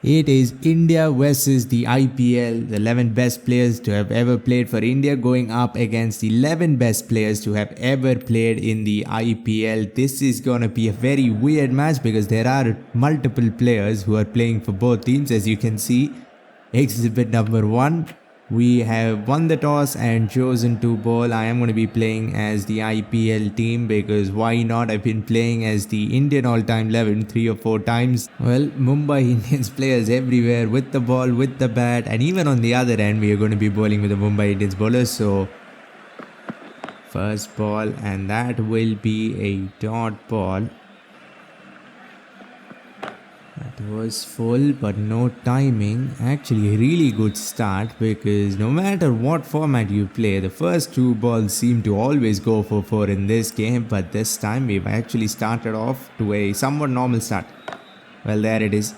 It is India versus the IPL, the 11 best players to have ever played for India going up against the 11 best players to have ever played in the IPL. This is going to be a very weird match because there are multiple players who are playing for both teams, as you can see. Exhibit number 1. We have won the toss and chosen to bowl. I am going to be playing as the IPL team because why not? I've been playing as the Indian all-time 11 3 or 4 times. Well, Mumbai Indians players everywhere with the ball, with the bat, and even on the other end, we are going to be bowling with the Mumbai Indians bowlers. So, first ball, and that will be a dot ball. That was full but no timing. Actually a really good start because no matter what format you play, the first 2 balls seem to always go for 4 in this game, but this time we've actually started off to a somewhat normal start. Well, there it is.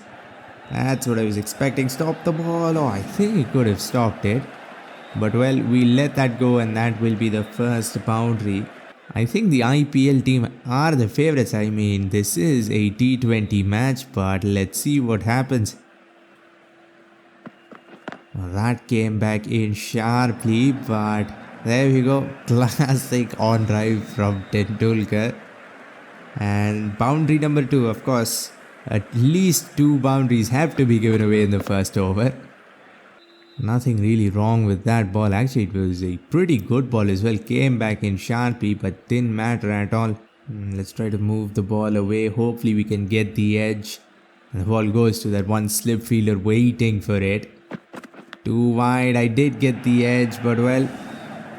That's what I was expecting. Stop the ball. Oh, I think he could have stopped it. But well, we let that go and that will be the first boundary. I think the IPL team are the favourites. I mean, this is a T20 match, but let's see what happens. Well, that came back in sharply, but there we go. Classic on drive from Tendulkar. And boundary number 2, of course. At least 2 boundaries have to be given away in the first over. Nothing really wrong with that ball. Actually, it was a pretty good ball as well. Came back in sharply, but didn't matter at all. Let's try to move the ball away. Hopefully, we can get the edge. And the ball goes to that one slip fielder waiting for it. Too wide. I did get the edge, but well,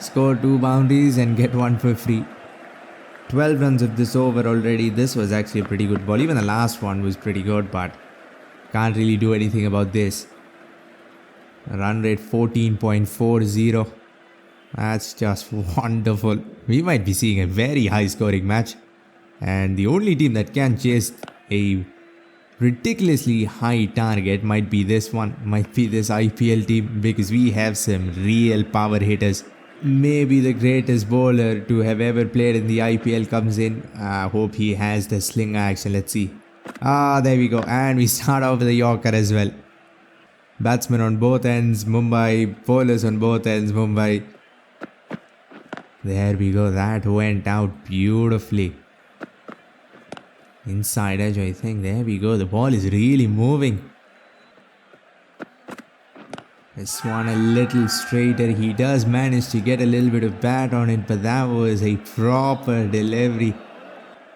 score 2 boundaries and get 1 for free. 12 runs of this over already. This was actually a pretty good ball. Even the last one was pretty good, but can't really do anything about this. Run rate 14.40. That's just wonderful. We might be seeing a very high scoring match. And the only team that can chase a ridiculously high target might be this one. Might be this IPL team because we have some real power hitters. Maybe the greatest bowler to have ever played in the IPL comes in. I hope he has the sling action. Let's see. There we go. And we start off with a Yorker as well. Batsmen on both ends, Mumbai. Bowlers on both ends, Mumbai. There we go. That went out beautifully. Inside edge, I think. There we go. The ball is really moving. This one a little straighter. He does manage to get a little bit of bat on it, but that was a proper delivery.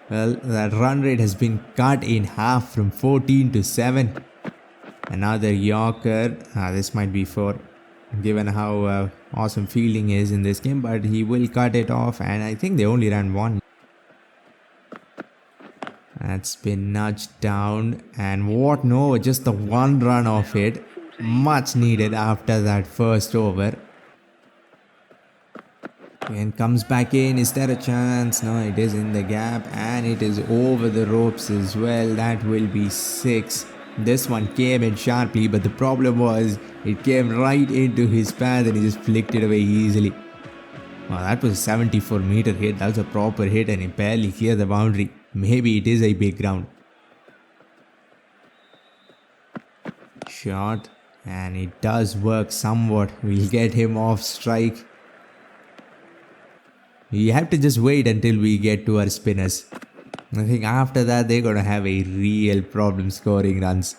Well, that run rate has been cut in half from 14 to 7. Another Yorker. This might be 4, given how awesome fielding is in this game, but he will cut it off, and I think they only ran 1. That's been nudged down, and what no, just the 1 run off it. Much needed after that first over. And comes back in. Is there a chance? No, it is in the gap, and it is over the ropes as well. That will be 6. This one came in sharply, but the problem was it came right into his path and he just flicked it away easily. Wow, that was a 74-meter hit. That was a proper hit and he barely cleared the boundary. Maybe it is a big ground. Shot, and it does work somewhat. We'll get him off strike. We have to just wait until we get to our spinners. I think after that they're going to have a real problem scoring runs.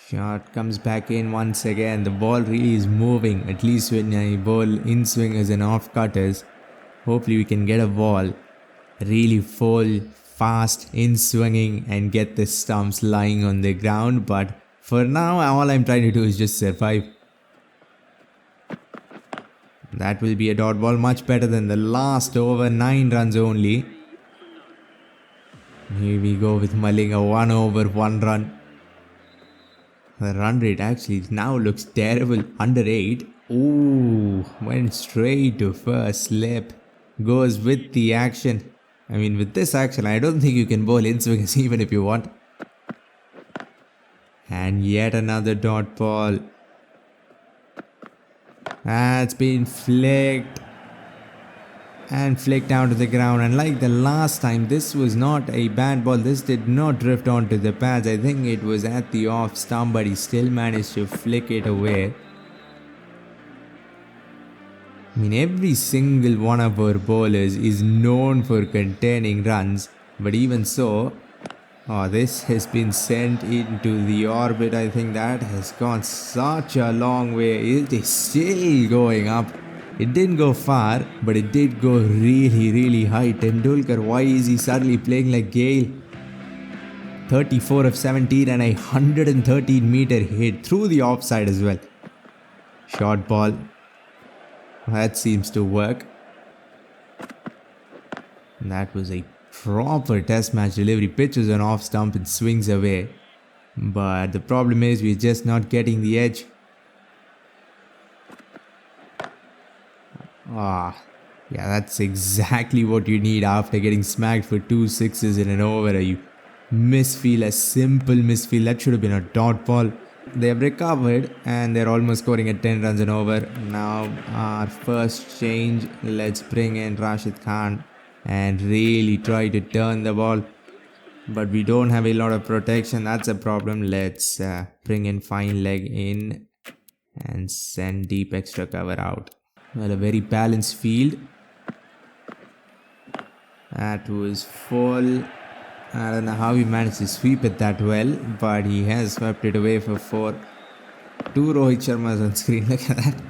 Shot comes back in once again. The ball really is moving, at least when I bowl in swingers and off cutters. Hopefully we can get a ball really full, fast, in swinging and get the stumps lying on the ground. But for now, all I'm trying to do is just survive. That will be a dot ball, much better than the last over, 9 runs only. Here we go with Malinga, 1 over, 1 run. The run rate actually now looks terrible, under 8. Ooh, went straight to first slip. Goes with the action. I mean, with this action, I don't think you can bowl in swingers even if you want. And yet another dot ball. That's been flicked. and flicked down to the ground. And like the last time, this was not a bad ball. This did not drift onto the pads. I think it was at the off stump, but he still managed to flick it away. I mean, every single one of our bowlers is known for containing runs, but even so, this has been sent into the orbit. I think that has gone such a long way. It is still going up. It didn't go far, but it did go really, really high. Tendulkar, why is he suddenly playing like Gale? 34 of 17 and a 113-meter hit through the offside as well. Short ball. That seems to work. That was a proper test match delivery. Pitches an off stump and swings away. But the problem is we're just not getting the edge. Yeah, that's exactly what you need after getting smacked for 2 sixes in an over. You misfield, a simple misfield. That should have been a dot ball. They have recovered and they're almost scoring at 10 runs and over. Now our first change. Let's bring in Rashid Khan and really try to turn the ball. But we don't have a lot of protection. That's a problem. Let's bring in fine leg in and send deep extra cover out. Well, a very balanced field. That was full. I don't know how he managed to sweep it that well, but he has swept it away for 4. 2 Rohit Sharmas on screen. Look at that.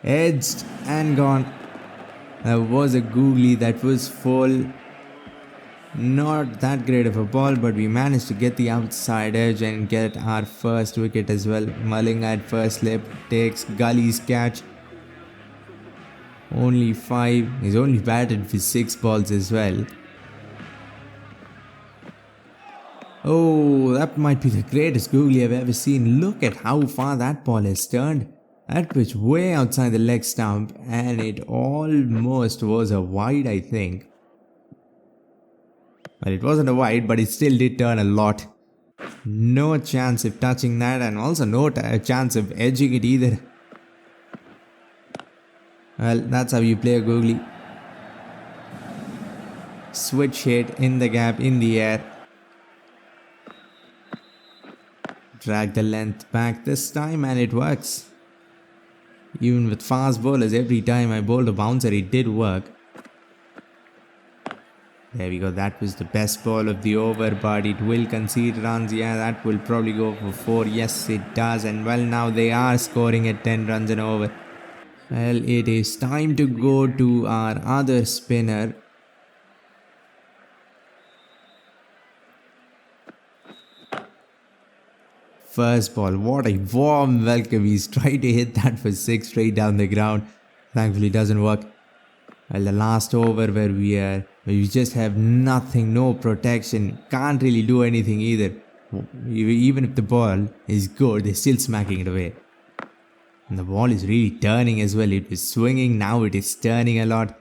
Edged and gone. That was a googly. That was full. Not that great of a ball, but we managed to get the outside edge and get our first wicket as well. Mulling at first slip, takes Gully's catch. Only 5. He's only batted for 6 balls as well. Oh, that might be the greatest googly I've ever seen. Look at how far that ball has turned. That pitch way outside the leg stump, and it almost was a wide, I think. Well, it wasn't a wide, but it still did turn a lot. No chance of touching that, and also no chance of edging it either. Well, that's how you play a googly. Switch hit in the gap, in the air. Drag the length back this time and it works. Even with fast bowlers, every time I bowled a bouncer, it did work. There we go. That was the best ball of the over, but it will concede runs. Yeah, that will probably go for 4. Yes, it does. And well, now they are scoring at 10 runs and over. Well, it is time to go to our other spinner. First ball. What a warm welcome. He's trying to hit that for 6 straight down the ground. Thankfully, it doesn't work. Well, the last over where we just have nothing, no protection, can't really do anything either. Even if the ball is good, they're still smacking it away. And the ball is really turning as well. It was swinging, now it is turning a lot.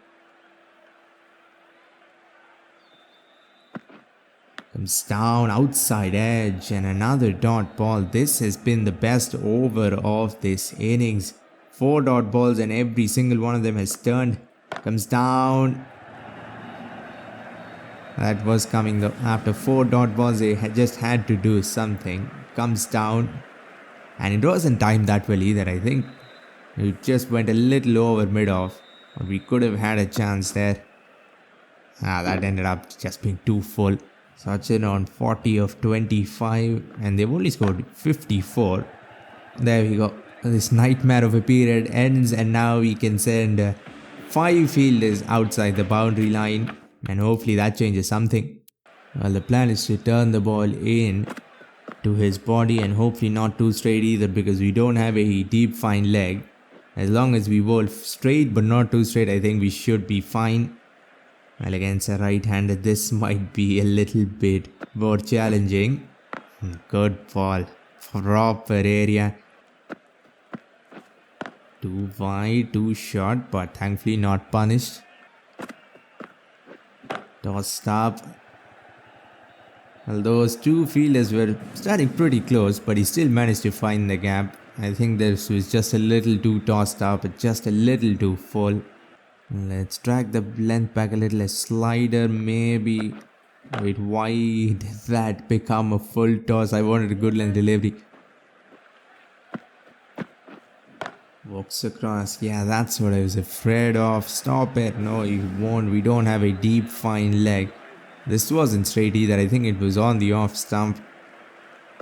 Comes down, outside edge, and another dot ball. This has been the best over of this innings. 4 dot balls and every single one of them has turned. Comes down. That was coming though. After 4 dot balls, they just had to do something. Comes down. And it wasn't timed that well either. I think it just went a little over mid-off. We could have had a chance there. That ended up just being too full. Sachin on 40 of 25. And they've only scored 54. There we go. This nightmare of a period ends, and now we can send 5 fielders outside the boundary line, and hopefully that changes something. Well, the plan is to turn the ball in to his body, and hopefully not too straight either, because we don't have a deep fine leg. As long as we bowl straight but not too straight, I think we should be fine. Well, against a right-hander, this might be a little bit more challenging. Good ball. Proper area. Too wide, too short, but thankfully not punished. Tossed up. Well, those 2 fielders were starting pretty close, but he still managed to find the gap. I think this was just a little too tossed up, just a little too full. Let's drag the length back a little. A slider, maybe. Wait, why did that become a full toss? I wanted a good length delivery. Walks across. Yeah, that's what I was afraid of. Stop it. No, you won't. We don't have a deep, fine leg. This wasn't straight either. I think it was on the off stump.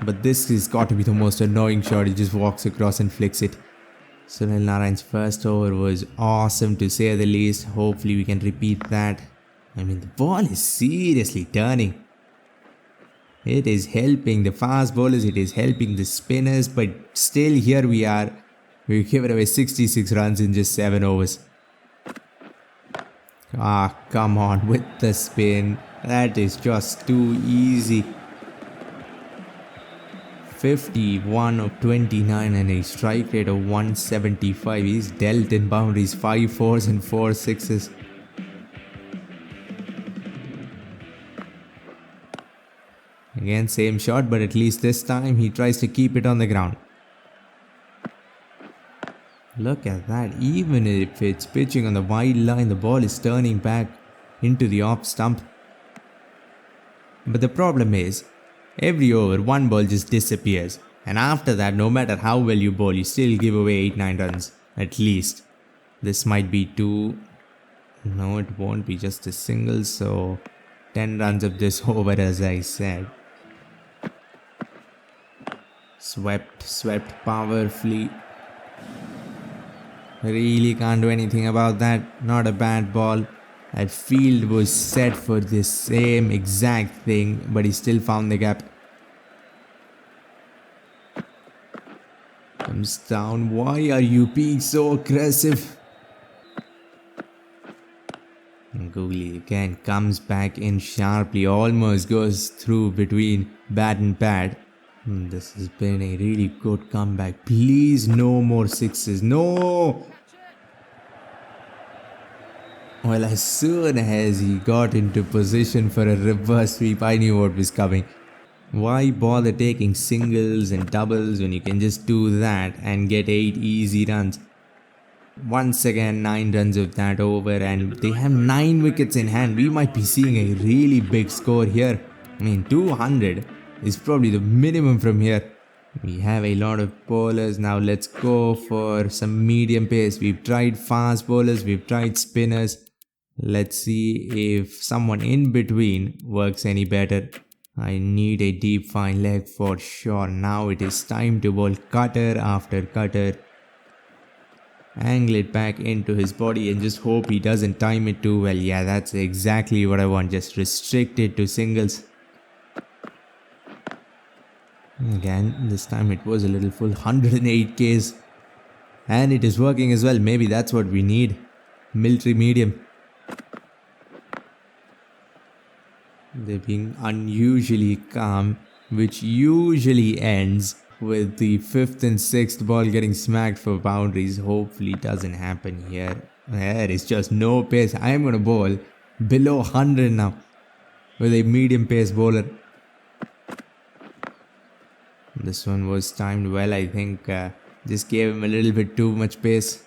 But this has got to be the most annoying shot. He just walks across and flicks it. Sunil Narayan's first over was awesome to say the least. Hopefully we can repeat that. I mean, the ball is seriously turning. It is helping the fast bowlers, it is helping the spinners, but still here we are. We've given away 66 runs in just 7 overs. Ah, come on with the spin. That is just too easy. 51 of 29 and a strike rate of 175. He's dealt in boundaries, 5 fours and 4 sixes. Again, same shot, but at least this time he tries to keep it on the ground. Look at that. Even if it's pitching on the wide line, the ball is turning back into the off stump. But the problem is, every over, one ball just disappears. And after that, no matter how well you bowl, you still give away 8-9 runs. At least. This might be 2. No, it won't be just a single. So, 10 runs of this over, as I said. Swept powerfully. Really can't do anything about that. Not a bad ball. That field was set for this same exact thing, but he still found the gap. Comes down. Why are you being so aggressive? And Googly again comes back in sharply. Almost goes through between bat and pad. This has been a really good comeback. Please, no more sixes. No! Well, as soon as he got into position for a reverse sweep, I knew what was coming. Why bother taking singles and doubles when you can just do that and get 8 easy runs? Once again, 9 runs of that over, and they have 9 wickets in hand. We might be seeing a really big score here. I mean, 200 is probably the minimum from here. We have a lot of bowlers. Now let's go for some medium pace. We've tried fast bowlers, we've tried spinners. Let's see if someone in between works any better. I need a deep fine leg for sure. Now it is time to bowl cutter after cutter. Angle it back into his body and just hope he doesn't time it too well. Yeah, that's exactly what I want. Just restrict it to singles. Again, this time it was a little full. 108 Ks. And it is working as well. Maybe that's what we need. Military medium. They're being unusually calm, which usually ends with the 5th and 6th ball getting smacked for boundaries. Hopefully it doesn't happen here. There is just no pace. I am going to bowl below 100 now with a medium pace bowler. This one was timed well, I think. Just gave him a little bit too much pace.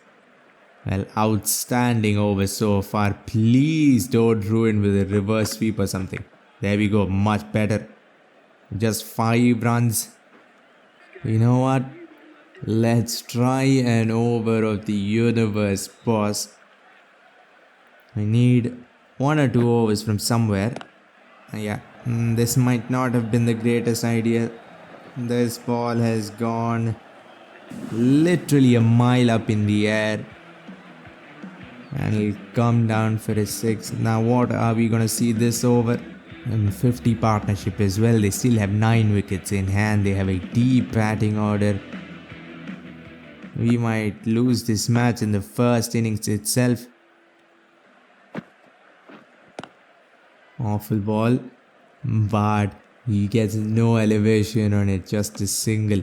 Well, outstanding over so far. Please don't ruin with a reverse sweep or something. There we go, much better. Just 5 runs. You know what? Let's try an over of the universe, boss. I need 1 or 2 overs from somewhere. Yeah, this might not have been the greatest idea. This ball has gone literally a mile up in the air. And it'll come down for a 6. Now what are we going to see this over? And 50 partnership as well. They still have 9 wickets in hand. They have a deep batting order. We might lose this match in the first innings itself. Awful ball. But he gets no elevation on it. Just a single.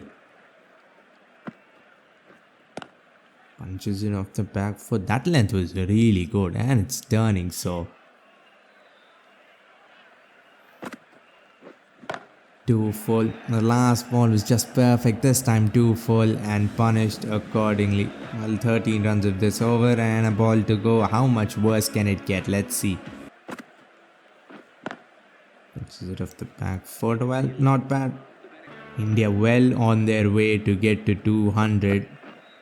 Punches in off the back foot. That length was really good. And it's turning, so... Two full. The last ball was just perfect. This time two full and punished accordingly. Well, 13 runs of this over and a ball to go. How much worse can it get? Let's see. This is it off the back foot. Well, not bad. India well on their way to get to 200.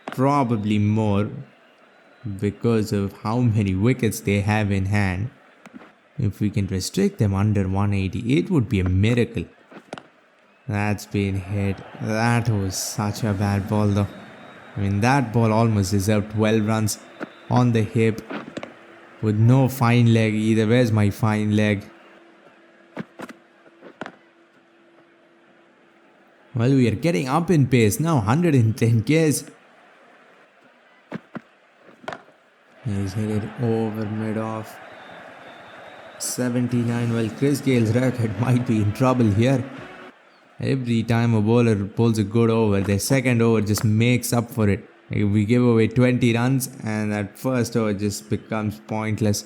Probably more because of how many wickets they have in hand. If we can restrict them under 180, it would be a miracle. That's been hit. That was such a bad ball though. I mean, that ball almost deserved 12 runs on the hip with no fine leg either. Where's my fine leg? Well, we are getting up in pace now. 110 Ks. He's hit it over mid-off. 79. Well, Chris Gale's record might be in trouble here. Every time a bowler pulls a good over, their second over just makes up for it. If we give away 20 runs and that first over just becomes pointless.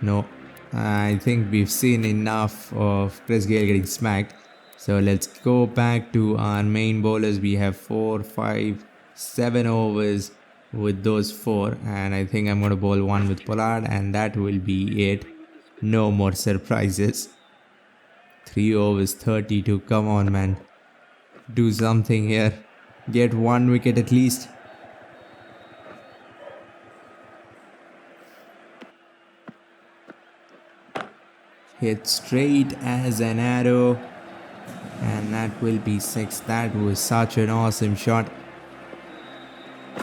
No, I think we've seen enough of Chris Gale getting smacked. So let's go back to our main bowlers. We have 4, 5, 7 overs with those 4. And I think I'm going to bowl 1 with Pollard and that will be it. No more surprises. 3 overs, 32. Come on, man. Do something here. Get 1 wicket at least. Hit straight as an arrow. And that will be 6. That was such an awesome shot.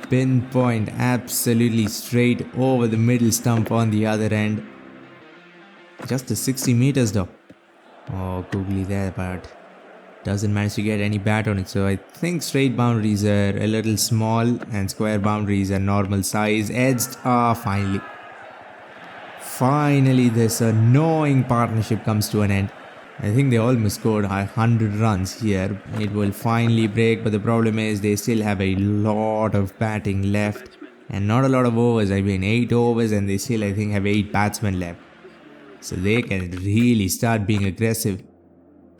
Pinpoint absolutely straight over the middle stump on the other end. Just a 60 meters though. Oh, googly there, but doesn't manage to get any bat on it. So I think straight boundaries are a little small and square boundaries are normal size. Edged. Finally. Finally, this annoying partnership comes to an end. I think they almost scored 100 runs here. It will finally break, but the problem is they still have a lot of batting left and not a lot of overs. I mean 8 overs and they still I think have 8 batsmen left. So they can really start being aggressive.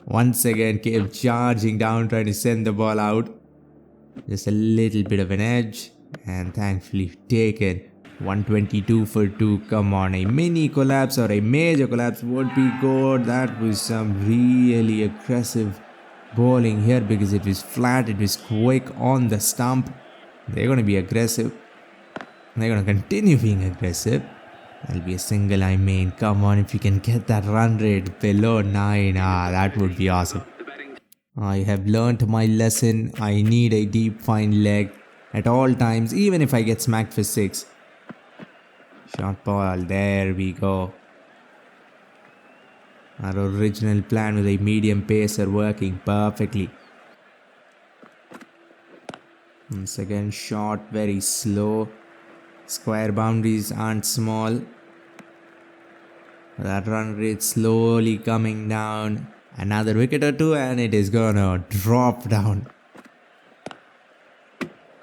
Once again came charging down trying to send the ball out. Just a little bit of an edge and thankfully taken. 122 for 2. Come on, a mini collapse or a major collapse would be good. That was some really aggressive bowling here because it was flat, it was quick on the stump. They're going to be aggressive. They're going to continue being aggressive. That'll be a single, I mean. Come on, if you can get that run rate below 9, that would be awesome. I have learnt my lesson. I need a deep fine leg at all times, even if I get smacked for 6. Short ball, there we go. Our original plan with a medium pacer working perfectly. Once again, short, very slow. Square boundaries aren't small. That run rate slowly coming down. Another wicket or 2 and it is gonna drop down.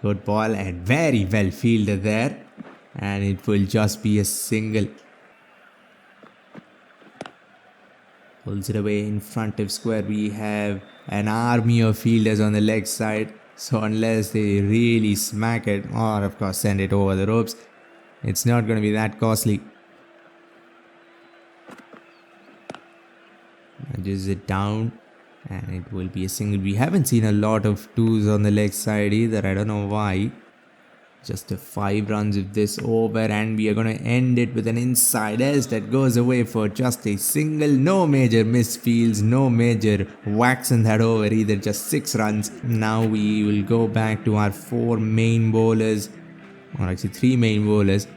Good ball and very well fielded there. And it will just be a single. Pulls it away in front of square. We have an army of fielders on the leg side. So unless they really smack it or of course send it over the ropes, it's not going to be that costly. Nudges it down and it will be a single. We haven't seen a lot of 2s on the leg side either. I don't know why. Just a 5 runs of this over and we are going to end it with an inside edge that goes away for just a single. No major misfields, no major whacks in that over either, just 6 runs. Now we will go back to our 4 main bowlers, or actually 3 main bowlers.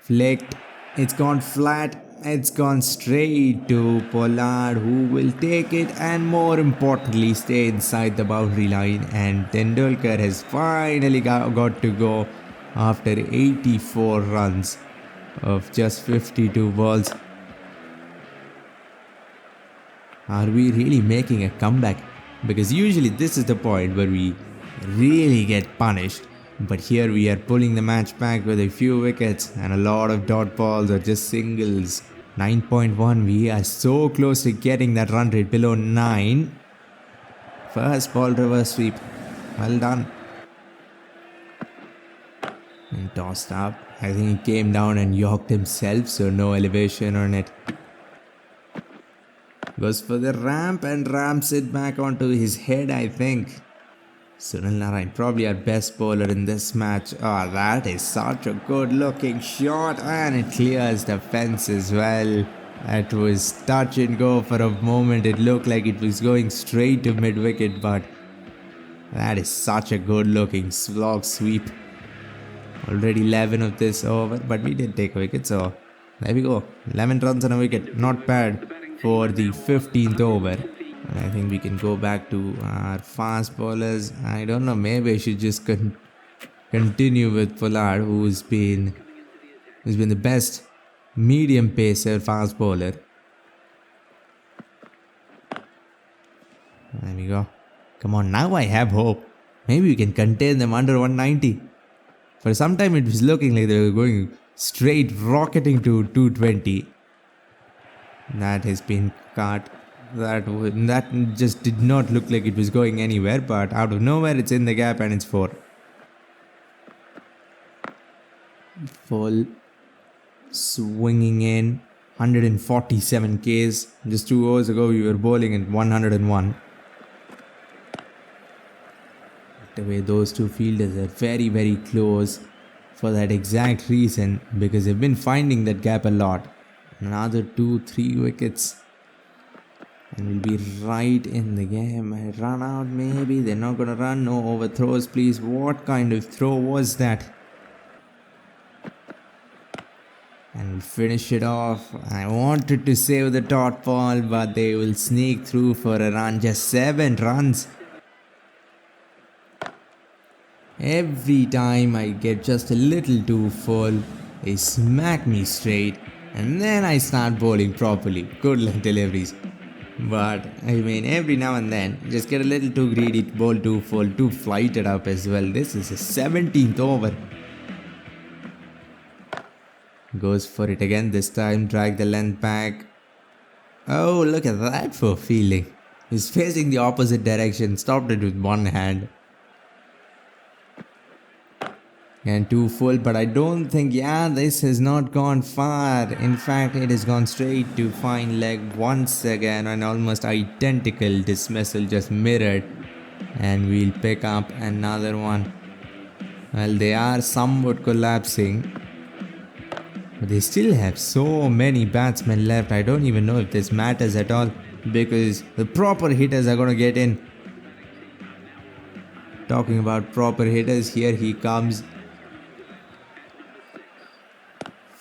Flicked, it's gone flat. It's gone straight to Pollard who will take it and more importantly stay inside the boundary line, and Tendulkar has finally got to go after 84 runs of just 52 balls. Are we really making a comeback? Because usually this is the point where we really get punished. But here we are pulling the match back with a few wickets and a lot of dot balls or just singles 9.1. We are so close to getting that run rate below 9. First ball reverse sweep. Well done. And tossed up. I think he came down and yorked himself, so no elevation on it. Goes for the ramp and ramps it back onto his head, I think. Sunil Narayan, probably our best bowler in this match. Oh, that is such a good looking shot, and it clears the fence as well. That was touch and go for a moment. It looked like it was going straight to mid wicket, but that is such a good looking slog sweep. Already 11 of this over, but we did take a wicket, so there we go. 11 runs on a wicket, not bad for the 15th over. And I think we can go back to our fast bowlers. I don't know, maybe I should just continue with Pollard, who's been the best medium pacer fast bowler. There we go. Come on, now I have hope. Maybe we can contain them under 190. For some time it was looking like they were going straight rocketing to 220. That has been cut. That just did not look like it was going anywhere, but out of nowhere it's in the gap and it's 4. Full swinging in 147 Ks. Just 2 hours ago we were bowling at 101. The way those two fielders are very, very close for that exact reason, because they've been finding that gap a lot. Another 2-3 wickets and we'll be right in the game. I run out, maybe. They're not gonna run. No overthrows, please. What kind of throw was that? And we'll finish it off. I wanted to save the dot ball, but they will sneak through for a run. Just 7 runs. Every time I get just a little too full, they smack me straight, and then I start bowling properly. Good luck deliveries. But I mean, every now and then, just get a little too greedy, bowl too full, too flighted up as well. This is a 17th over. Goes for it again this time, drag the length back. Oh, look at that for fielding. He's facing the opposite direction, stopped it with one hand. And too full, but I don't think, this has not gone far. In fact, it has gone straight to fine leg once again. An almost identical dismissal, just mirrored. And we'll pick up another one. Well, they are somewhat collapsing, but they still have so many batsmen left. I don't even know if this matters at all, because the proper hitters are going to get in. Talking about proper hitters, here he comes.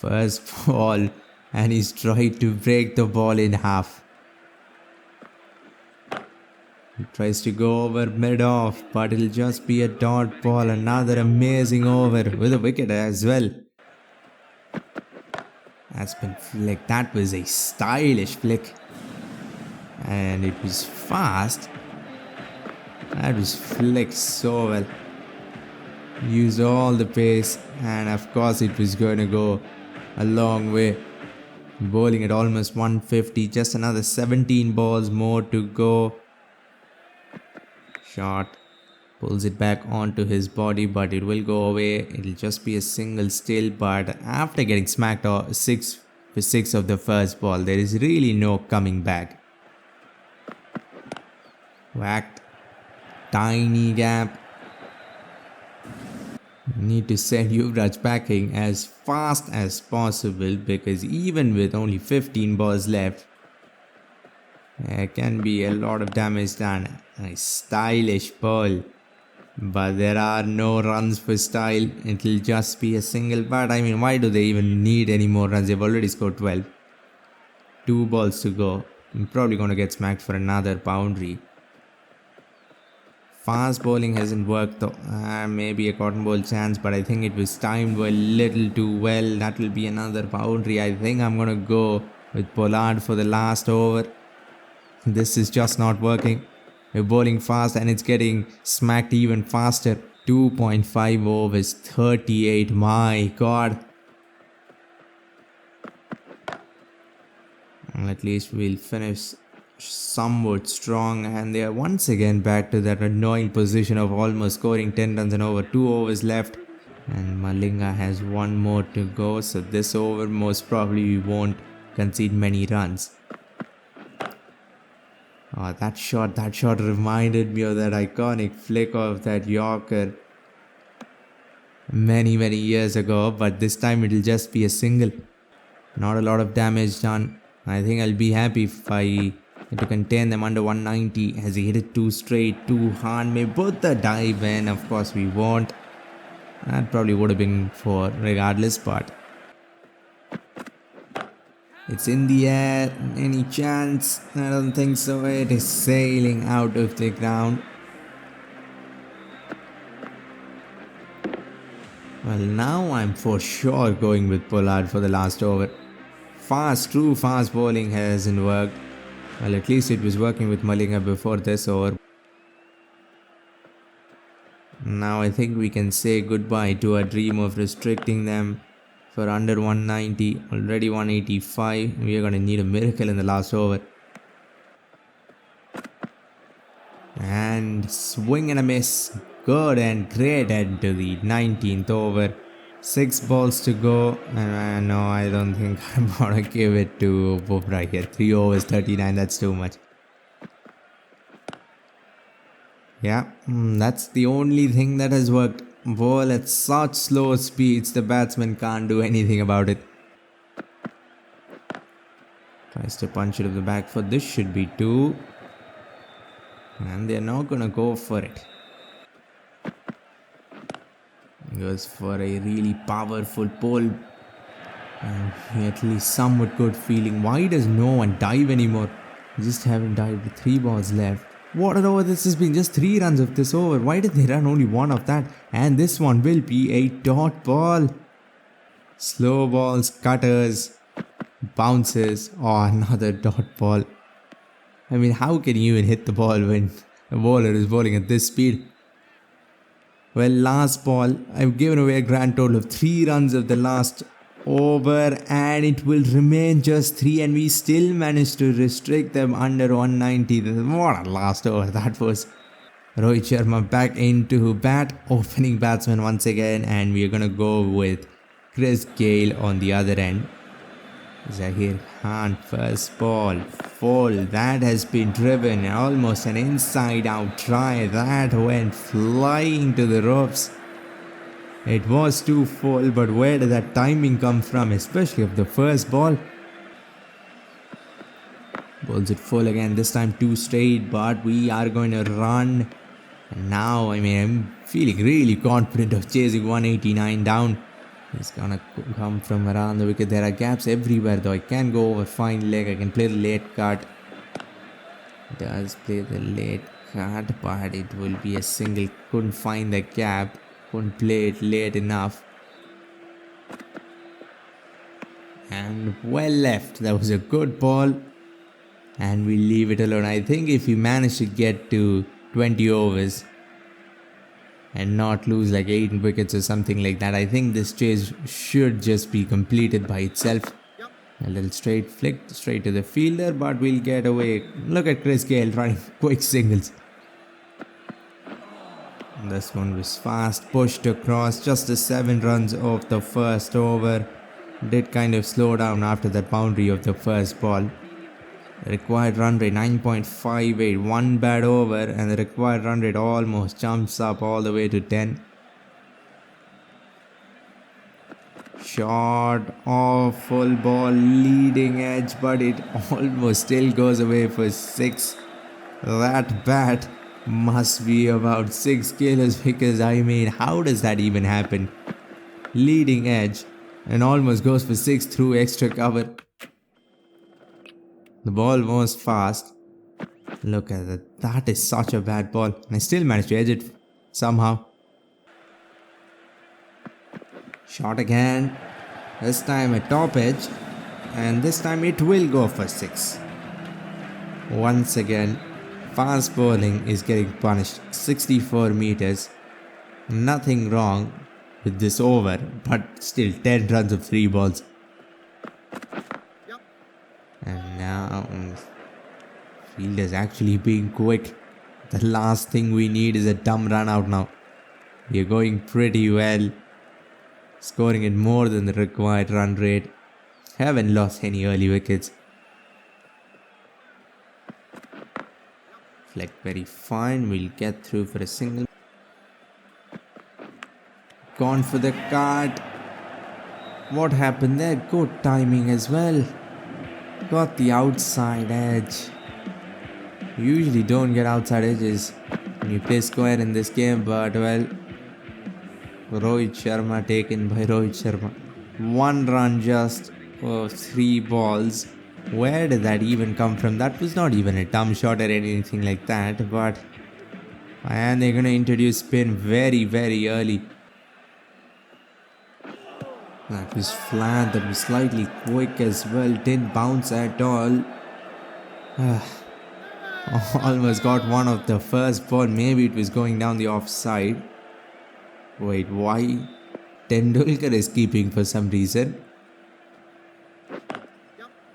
First ball, and he's tried to break the ball in half. He tries to go over mid-off, but it'll just be a dot ball. Another amazing over with a wicket as well. That's been flicked. That was a stylish flick. And it was fast. That was flicked so well. Used all the pace, and of course it was going to go a long way. Bowling at almost 150, just another 17 balls more to go. Shot, pulls it back onto his body, but it will go away. It'll just be a single still, but after getting smacked off 6 for 6 of the first ball, there is really no coming back. Whacked, tiny gap. Need to send Yuvraj packing as fast as possible, because even with only 15 balls left, there can be a lot of damage done. A stylish ball, but there are no runs for style. It'll just be a single. But I mean, why do they even need any more runs? They've already scored 12. 2 balls to go. I'm probably going to get smacked for another boundary. Fast bowling hasn't worked though. Maybe a cotton ball chance, but I think it was timed a little too well. That will be another boundary. I think I'm going to go with Pollard for the last over. This is just not working. We're bowling fast and it's getting smacked even faster. 2.5 overs, 38. My God. At least we'll finish somewhat strong, and they are once again back to that annoying position of almost scoring 10 runs and over 2 overs left. And Malinga has one more to go, so this over most probably we won't concede many runs. Oh, that shot reminded me of that iconic flick of that Yorker many years ago, but this time it'll just be a single. Not a lot of damage done. I think I'll be happy if I to contain them under 190 as he hit it too straight, too hard. May both the dive in, of course we won't. That probably would have been for regardless, but it's in the air. Any chance? I don't think so. It is sailing out of the ground. Well, now I'm for sure going with Pollard for the last over. True fast bowling hasn't worked. Well, at least it was working with Malinga before this over. Now I think we can say goodbye to our dream of restricting them for under 190. Already 185. We are going to need a miracle in the last over. And swing and a miss. Good and great end to the 19th over. 6 balls to go. And no, I don't think I'm going to give it to Bumrah here. 3 overs, 39. That's too much. Yeah, that's the only thing that has worked. Ball at such slow speeds, the batsman can't do anything about it. Tries to punch it to the back foot. This should be 2. And they're not gonna go for it. Goes for a really powerful pull. And at least somewhat good feeling. Why does no one dive anymore? Just haven't dived with 3 balls left. What an over this has been. Just 3 runs of this over. Why did they run only 1 of that? And this one will be a dot ball. Slow balls, cutters, bounces. Oh, another dot ball. I mean, how can you even hit the ball when a bowler is bowling at this speed? Well, last ball. I've given away a grand total of 3 runs of the last over, and it will remain just 3, and we still managed to restrict them under 190. What a last over that was. Rohit Sharma back into bat, opening batsman once again, and we are going to go with Chris Gale on the other end. Zahir Khan, first ball, full. That has been driven, almost an inside out try. That went flying to the ropes. It was too full, but where did that timing come from, especially of the first ball? Bowls it full again, this time 2 straight, but we are going to run. And now, I'm feeling really confident of chasing 189 down. It's gonna come from around the wicket. There are gaps everywhere though. I can go over fine leg. I can play the late cut. Does play the late cut, but it will be a single. Couldn't find the gap. Couldn't play it late enough. And well left. That was a good ball. And we leave it alone. I think if we manage to get to 20 overs and not lose like 8 wickets or something like that, I think this chase should just be completed by itself. A little straight flick straight to the fielder, but we'll get away. Look at Chris Gale trying quick singles. This one was fast, pushed across, just the 7 runs of the first over. Did kind of slow down after that boundary of the first ball. The required run rate 9.58, 1 bad over, and the required run rate almost jumps up all the way to 10. Shot off, full ball, leading edge, but it almost still goes away for 6. That bat must be about 6 kilos, because how does that even happen? Leading edge and almost goes for 6 through extra cover. The ball was fast. Look at that. That is such a bad ball. And I still managed to edge it somehow. Shot again. This time a top edge. And this time it will go for 6. Once again, fast bowling is getting punished. 64 meters. Nothing wrong with this over. But still 10 runs of 3 balls. And now Fielder's actually being quick. The last thing we need is a dumb run out now. We are going pretty well. Scoring at more than the required run rate. Haven't lost any early wickets. Fleck very fine. We'll get through for a single. Gone for the cut. What happened there? Good timing as well. Got the outside edge. You usually don't get outside edges when you play square in this game, but well, Rohit Sharma taken by Rohit Sharma. 1 run just for 3 balls. Where did that even come from? That was not even a dumb shot or anything like that, but and they're gonna introduce spin very, very early. That was flat, that was slightly quick as well, didn't bounce at all. Almost got one of the first ball, maybe it was going down the offside. Wait, why? Tendulkar is keeping for some reason.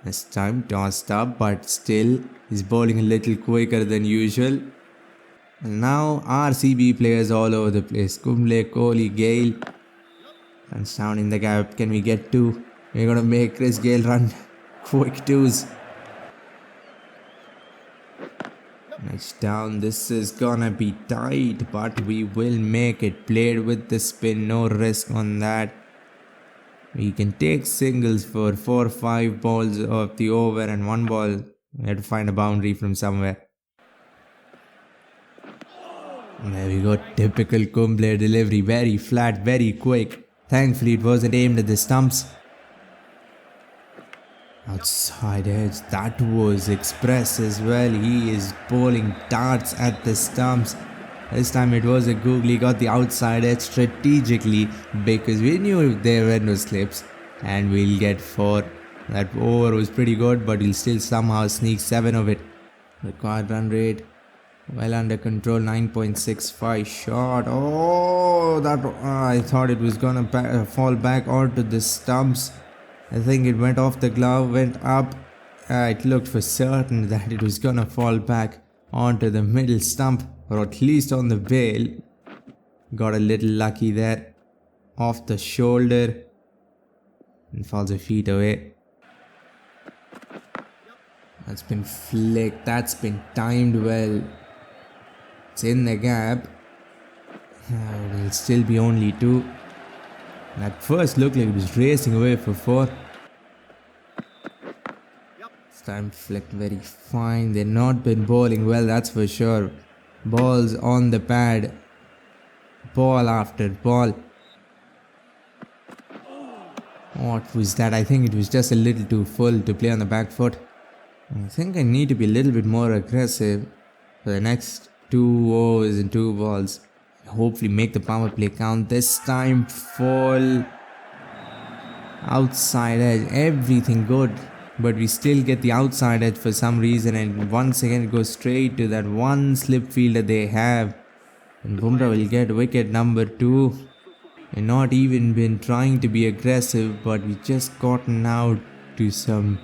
This time tossed up, but still he's bowling a little quicker than usual. And now RCB players all over the place. Kumble, Kohli, Gale. And down in the gap. Can we get 2? We're gonna make Chris Gale run quick 2s. Nice down. This is gonna be tight, but we will make it. Played with the spin, no risk on that. We can take singles for 4 or 5 balls of the over and 1 ball. We have to find a boundary from somewhere. There we go. Typical Kumble delivery. Very flat, very quick. Thankfully, it wasn't aimed at the stumps. Outside edge. That was express as well. He is bowling darts at the stumps. This time it was a googly. Got the outside edge strategically because we knew there were no slips. And we'll get 4. That over was pretty good, but we'll still somehow sneak 7 of it. Required run rate. Well under control, 9.65 shot. Oh, that I thought it was gonna fall back onto the stumps. I think it went off the glove, went up. It looked for certain that it was gonna fall back onto the middle stump, or at least on the bail. Got a little lucky there. Off the shoulder. And falls a feet away. That's been flicked. That's been timed well. It's in the gap. It'll still be only 2. At first looked like it was racing away for 4. This time flicked very fine. They've not been bowling well, that's for sure. Balls on the pad. Ball after ball. What was that? I think it was just a little too full to play on the back foot. I think I need to be a little bit more aggressive for the next 2 overs and 2 balls. Hopefully make the power play count. This time fall outside edge. Everything good, but we still get the outside edge for some reason, and once again it goes straight to that one slip fielder they have. And Bumrah will get wicket number 2. We've not even been trying to be aggressive, but we just gotten out to some...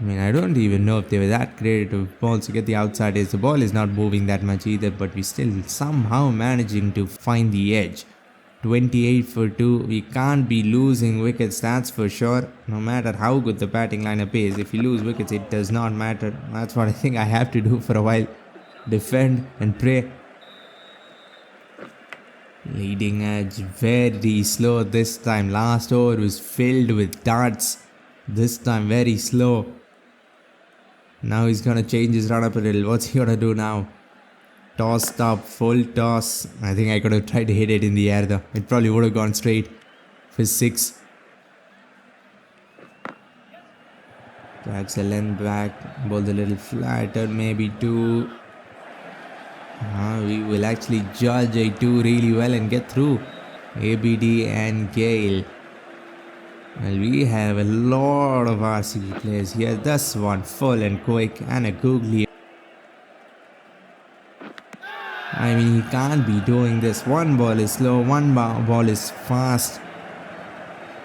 I don't even know if they were that creative balls to get the outside edge. The ball is not moving that much either, but we still somehow managing to find the edge. 28 for 2. We can't be losing wickets, that's for sure. No matter how good the batting lineup is, if you lose wickets, it does not matter. That's what I think I have to do for a while. Defend and pray. Leading edge, very slow this time. Last over was filled with darts. This time very slow. Now he's gonna change his run up a little. What's he gonna do now? Tossed up, full toss. I think I could have tried to hit it in the air though. It probably would have gone straight for 6. Drags the length back. Bowls a little flatter, maybe 2. We will actually judge a 2 really well and get through. ABD and Gale. Well, we have a lot of RCB players here. This one full and quick, and a googly. I mean, he can't be doing this. 1 ball is slow, 1 ball is fast.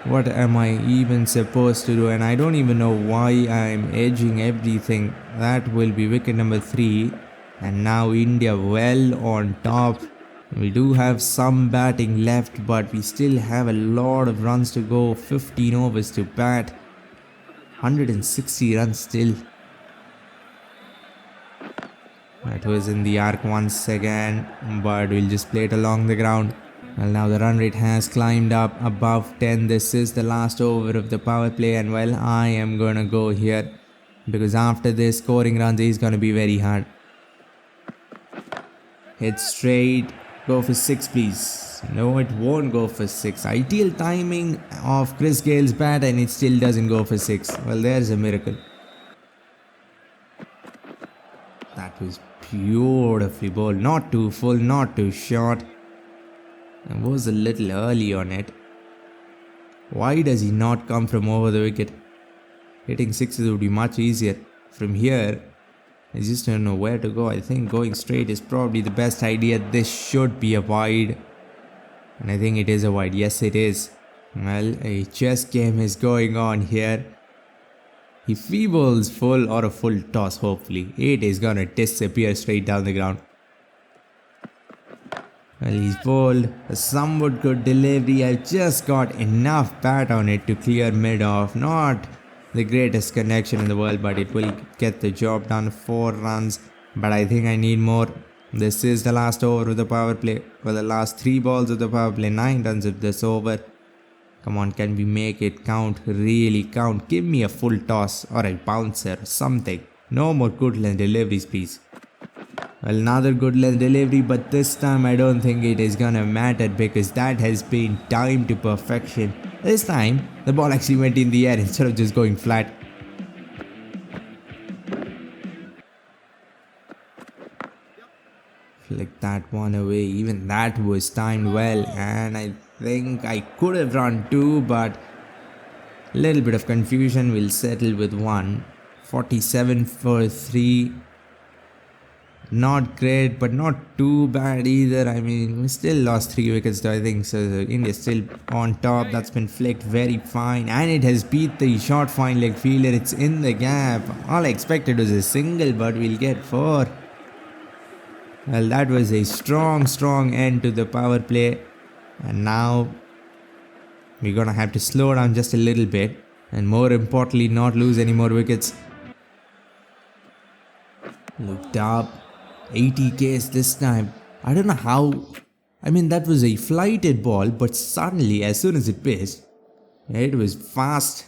What am I even supposed to do? And I don't even know why I'm edging everything. That will be wicket number 3. And now India well on top. We do have some batting left, but we still have a lot of runs to go. 15 overs to bat. 160 runs still. That was in the arc once again, but we'll just play it along the ground. Well, now the run rate has climbed up above 10. This is the last over of the power play, and well, I am gonna go here because after this, scoring runs is gonna be very hard. Hit straight, go for 6, please. No, it won't go for 6. Ideal timing of Chris Gale's bat, and it still doesn't go for 6. Well, there's a miracle. That was beautifully bowled. Not too full, not too short. I was a little early on it. Why does he not come from over the wicket? Hitting 6s would be much easier. From here, I just don't know where to go. I think going straight is probably the best idea. This should be a wide. And I think it is a wide. Yes, it is. Well, a chess game is going on here. If he bowls full or a full toss, hopefully, it is gonna disappear straight down the ground. Well, he's bowled a somewhat good delivery. I've just got enough bat on it to clear mid off. Not the greatest connection in the world, but it will get the job done. 4 runs, but I think I need more. This is the last over of the power play. For the last 3 balls of the power play, 9 runs of this over. Come on, can we make it count? Really count. Give me a full toss or a bouncer or something. No more good length deliveries, please. Well, another good length delivery, but this time I don't think it is gonna matter because that has been timed to perfection. This time, the ball actually went in the air instead of just going flat. Flick that one away. Even that was timed well, and I think I could have run 2, but a little bit of confusion. Will settle with 1. 47 for 3. Not great, but not too bad either. I mean, we still lost 3 wickets though, I think. So India still on top. That's been flicked very fine. And it has beat the short fine leg fielder. It's in the gap. All I expected was a single, but we'll get 4. Well, that was a strong end to the power play. And now we're gonna have to slow down just a little bit. And more importantly, not lose any more wickets. Looked up. 80 Ks this time. I don't know how. I mean, that was a flighted ball, but suddenly, as soon as it pitched, it was fast.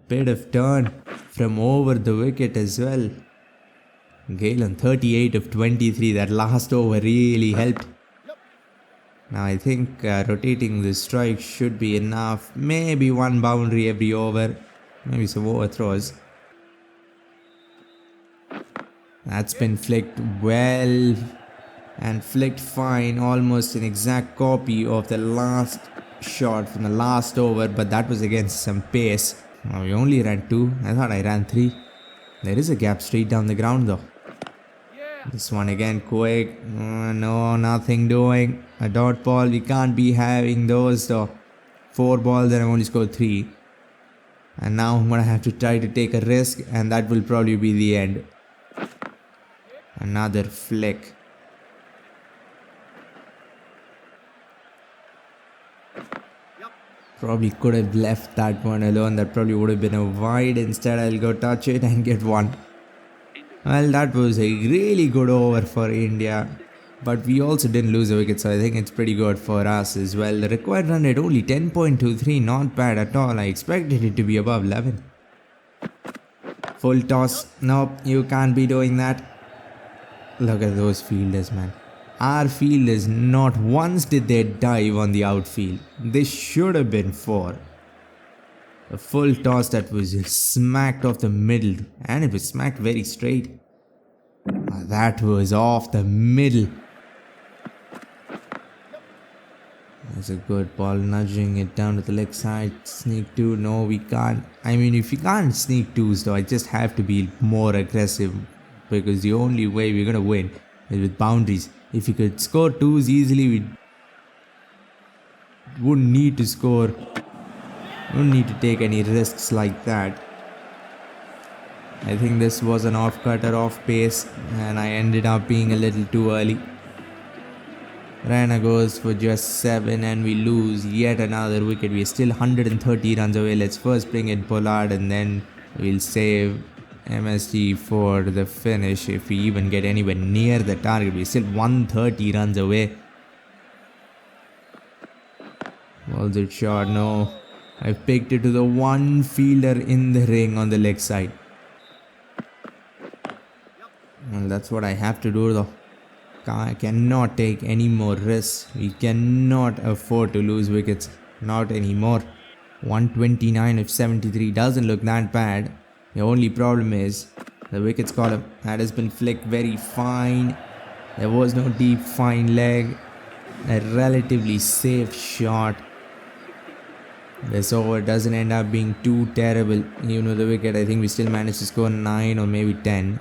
Bit of turn from over the wicket as well. Gale on 38 of 23. That last over really helped. Now I think rotating the strike should be enough. Maybe 1 boundary every over. Maybe some overthrows. That's been flicked well and flicked fine. Almost an exact copy of the last shot from the last over, but that was against some pace. Now we only ran 2. I thought I ran 3. There is a gap straight down the ground though. This one again quick. No, nothing doing. A dot ball. We can't be having those though. 4 balls and I've only scored 3. And now I'm gonna have to try to take a risk, and that will probably be the end. Another flick. Probably could have left that one alone. That probably would have been a wide. Instead, I'll go touch it and get 1. Well, that was a really good over for India. But we also didn't lose a wicket, so I think it's pretty good for us as well. The required run rate only 10.23. Not bad at all. I expected it to be above 11. Full toss. Nope, you can't be doing that. Look at those fielders, man. Our fielders, not once did they dive on the outfield. This should have been 4. A full toss that was smacked off the middle, and it was smacked very straight. That was off the middle. That's a good ball, nudging it down to the leg side. Sneak 2. No, we can't. I mean, if you can't sneak 2s though, I just have to be more aggressive. Because the only way we're gonna win is with boundaries. If you could score 2s easily, wouldn't need to score. Wouldn't need to take any risks like that. I think this was an off cutter off pace and I ended up being a little too early. Rana goes for just 7 and we lose yet another wicket. We're still 130 runs away. Let's first bring in Pollard and then we'll save MSG for the finish. If we even get anywhere near the target, we're still 130 runs away. Balls it short, no. I picked it to the one fielder in the ring on the leg side. And that's what I have to do though. I cannot take any more risks. We cannot afford to lose wickets. Not anymore. 129 of 73 doesn't look that bad. The only problem is the wickets column. That has been flicked very fine. There was no deep fine leg. A relatively safe shot. This over doesn't end up being too terrible. Even with the wicket, I think we still managed to score 9 or maybe 10.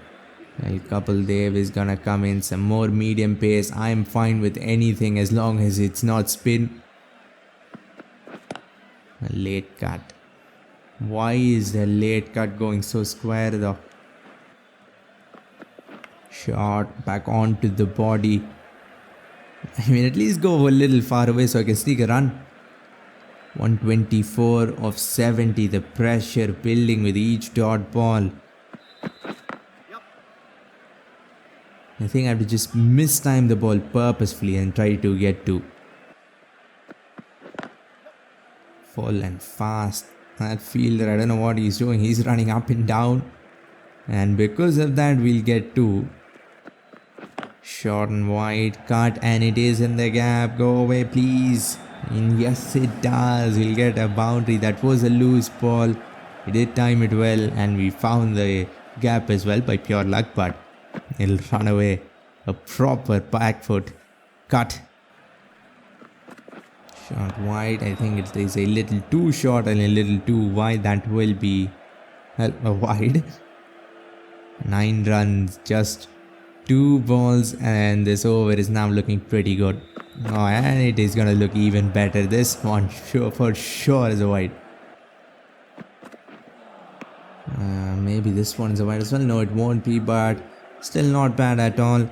Well, Kapil Dev is gonna come in, some more medium pace. I'm fine with anything as long as it's not spin. A late cut. Why is the late cut going so square though? Shot back onto the body. I mean, at least go a little far away so I can sneak a run. 124 of 70. The pressure building with each dot ball. I think I have to just mistime the ball purposefully and try to get to. Full and fast. That fielder, I don't know what he's doing. He's running up and down. And because of that, we'll get 2. Short and wide, cut, and it is in the gap. Go away, please. And yes, it does. We'll get a boundary. That was a loose ball. We did time it well, and we found the gap as well by pure luck, but it'll run away. A proper back foot cut. Shot wide. I think it is a little too short and a little too wide. That will be wide. 9 runs, just 2 balls, and this over is now looking pretty good. Oh, and it is gonna look even better. This one for sure is a wide. Maybe this one is a wide as well. No, it won't be, but still not bad at all.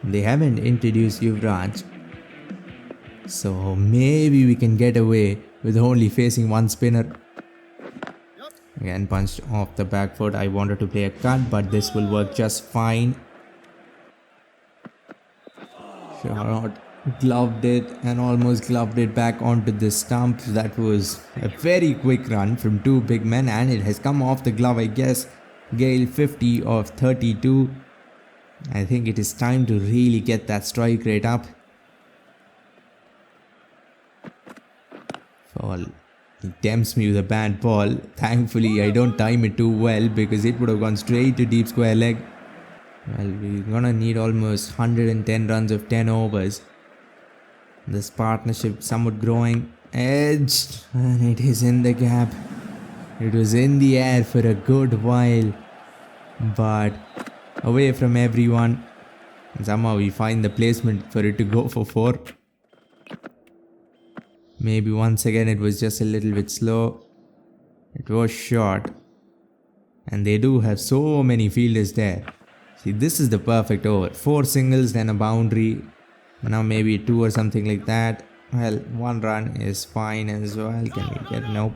They haven't introduced Yuvraj, so maybe we can get away with only facing 1 spinner. Again, punched off the back foot. I wanted to play a cut, but this will work just fine. Shot, gloved it and almost gloved it back onto the stump. That was a very quick run from 2 big men, and it has come off the glove, I guess. Gale 50 of 32. I think it is time to really get that strike rate up. Fall. He tempts me with a bad ball. Thankfully, I don't time it too well because it would have gone straight to deep square leg. Well, we're gonna need almost 110 runs of 10 overs. This partnership somewhat growing. Edged, and it is in the gap. It was in the air for a good while, but away from everyone. Somehow we find the placement for it to go for 4. Maybe once again it was just a little bit slow. It was short. And they do have so many fielders there. See, this is the perfect over. 4 singles, then a boundary. Now maybe 2 or something like that. Well, 1 run is fine as well. Can we get? Nope.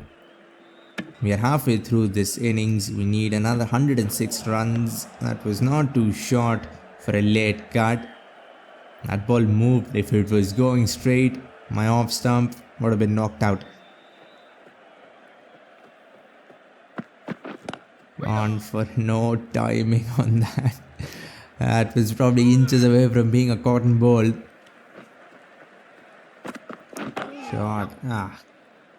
We are halfway through this innings. We need another 106 runs. That was not too short for a late cut. That ball moved. If it was going straight, my off stump would have been knocked out. On for no timing on that. That was probably inches away from being a cotton ball. Shot.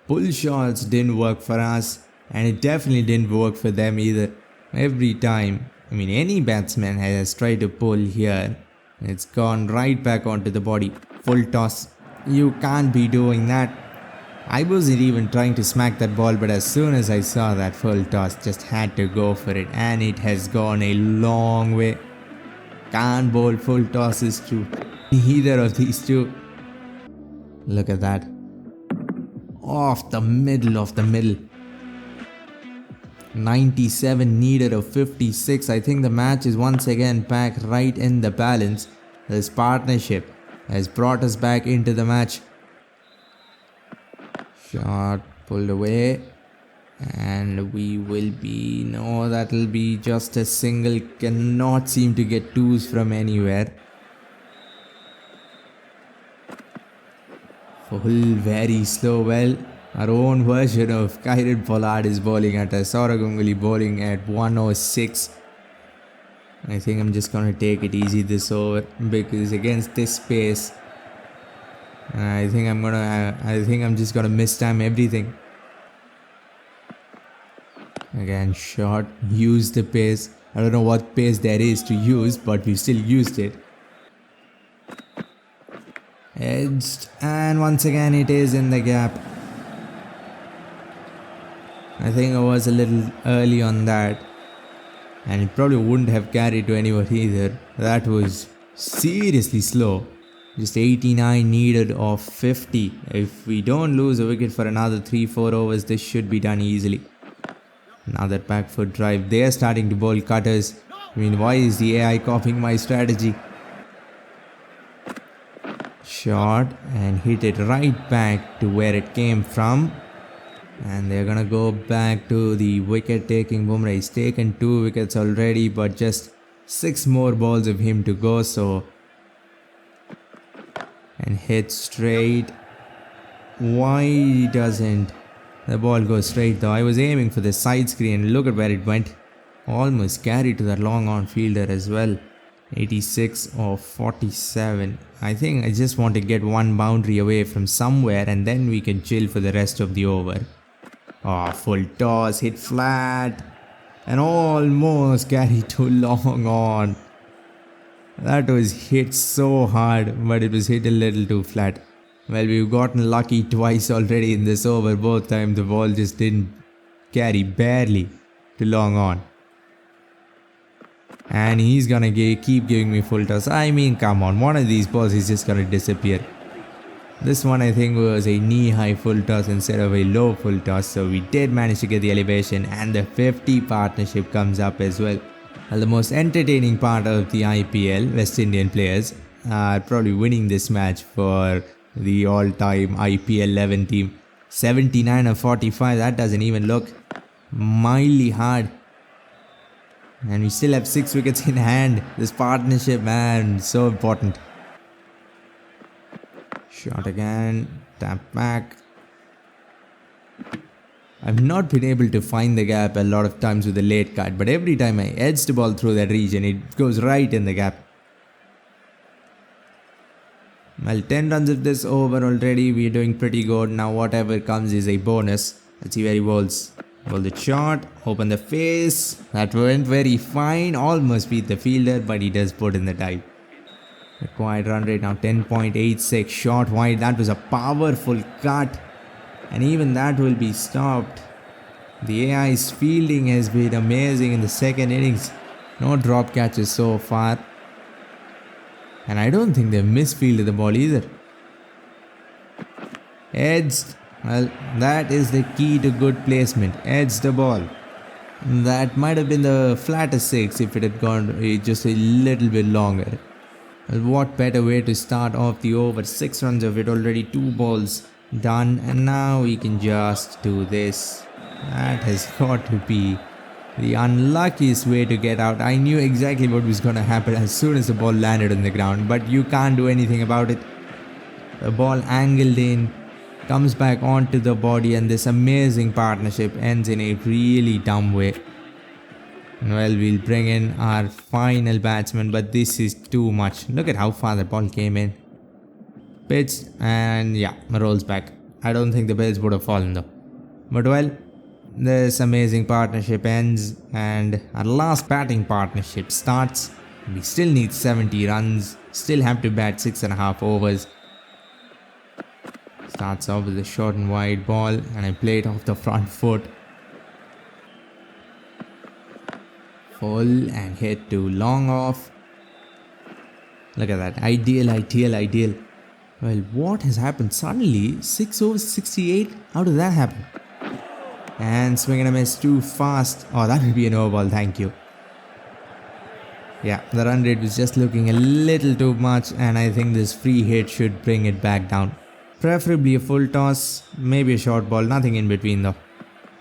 Pull shots didn't work for us, and it definitely didn't work for them either. Every time, I mean, any batsman has tried to pull here, it's gone right back onto the body. Full toss. You can't be doing that. I wasn't even trying to smack that ball, but as soon as I saw that full toss, just had to go for it, and it has gone a long way. Can't bowl full tosses to either of these two. Look at that. off the middle of the middle. 97 needed of 56. I think the match is once again back right in the balance. This partnership has brought us back into the match. Shot pulled away. And we will be... No, that will be just a single. Cannot seem to get twos from anywhere. Full, very slow. Well, our own version of Kyron Pollard is bowling at us. Saurav Ganguly bowling at 106. I think I'm just gonna take it easy this over because against this pace, I think I'm just gonna mistime everything. Again, shot. Use the pace. I don't know what pace there is to use, but we still used it. Edged, and once again it is in the gap. I think I was a little early on that, and it probably wouldn't have carried to anyone either. That was seriously slow. Just 89 needed of 50. If we don't lose a wicket for another 3-4 overs, this should be done easily. Another back foot drive. They are starting to bowl cutters. I mean, why is the AI copying my strategy? Shot and hit it right back to where it came from. And they're gonna go back to the wicket taking Bumrah. He's taken 2 wickets already, but just 6 more balls of him to go. So, and hit straight. Why doesn't the ball go straight though? I was aiming for the side screen. Look at where it went. Almost carried to that long on fielder as well. 86 of 47. I think I just want to get one boundary away from somewhere and then we can chill for the rest of the over. Oh, full toss, hit flat and almost carried too long on. That was hit so hard, but it was hit a little too flat. Well, we've gotten lucky twice already in this over. Both times the ball just didn't carry, barely too long on. And he's gonna keep giving me full toss. I mean, come on, one of these balls is just gonna disappear. This one I think was a knee-high full toss instead of a low full toss. So we did manage to get the elevation, and the 50 partnership comes up as well. Well, the most entertaining part of the IPL, West Indian players are probably winning this match for the all-time IPL 11 team. 79 of 45, that doesn't even look mildly hard. And we still have 6 wickets in hand. This partnership, man, so important. Shot again, tap back. I've not been able to find the gap a lot of times with the late cut, but every time I edge the ball through that region, it goes right in the gap. Well, 10 runs of this over already. We're doing pretty good. Now whatever comes is a bonus. Let's see where he bowls. Bowl the shot, open the face. That went very fine. Almost beat the fielder, but he does put in the dive. Required run rate now 10.86. Shot wide. That was a powerful cut. And even that will be stopped. The AI's fielding has been amazing in the second innings. No drop catches so far. And I don't think they've misfielded the ball either. Edged. Well, that is the key to good placement. Edge the ball. That might have been the flattest 6 if it had gone just a little bit longer. Well, what better way to start off the over. 6 runs of it already, 2 balls done, and now we can just do this. That has got to be the unluckiest way to get out. I knew exactly what was going to happen as soon as the ball landed on the ground, but you can't do anything about it. The ball angled in, comes back onto the body, and this amazing partnership ends in a really dumb way. Well, we'll bring in our final batsman, but this is too much. Look at how far the ball came in. Pitched, and yeah, rolls back. I don't think the bells would have fallen though. But well, this amazing partnership ends, and our last batting partnership starts. We still need 70 runs, still have to bat 6.5 overs. Starts off with a short and wide ball, and I play it off the front foot. Full and hit to long off. Look at that. Ideal, ideal, ideal. Well, what has happened? Suddenly, 6 over 68? How did that happen? And swing and a miss too fast. Oh, that will be an overball, thank you. Yeah, the run rate was just looking a little too much, and I think this free hit should bring it back down. Preferably a full toss, maybe a short ball, nothing in between though.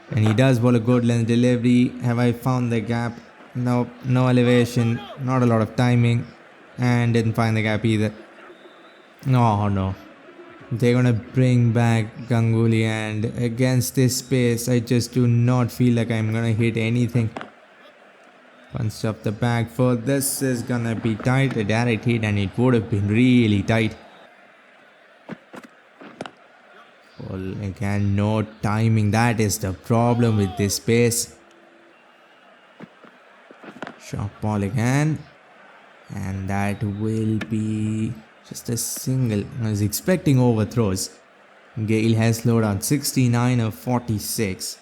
And he does bowl a good length delivery. Have I found the gap? Nope, no elevation, not a lot of timing, and didn't find the gap either. No. They're gonna bring back Ganguly, and against this pace, I just do not feel like I'm gonna hit anything. Punched up the back foot. This is gonna be tight. A direct hit, and it would have been really tight. Well, again, no timing. That is the problem with this pace. Short ball again, and that will be just a single. I was expecting overthrows. Gale has slowed down 69 of 46.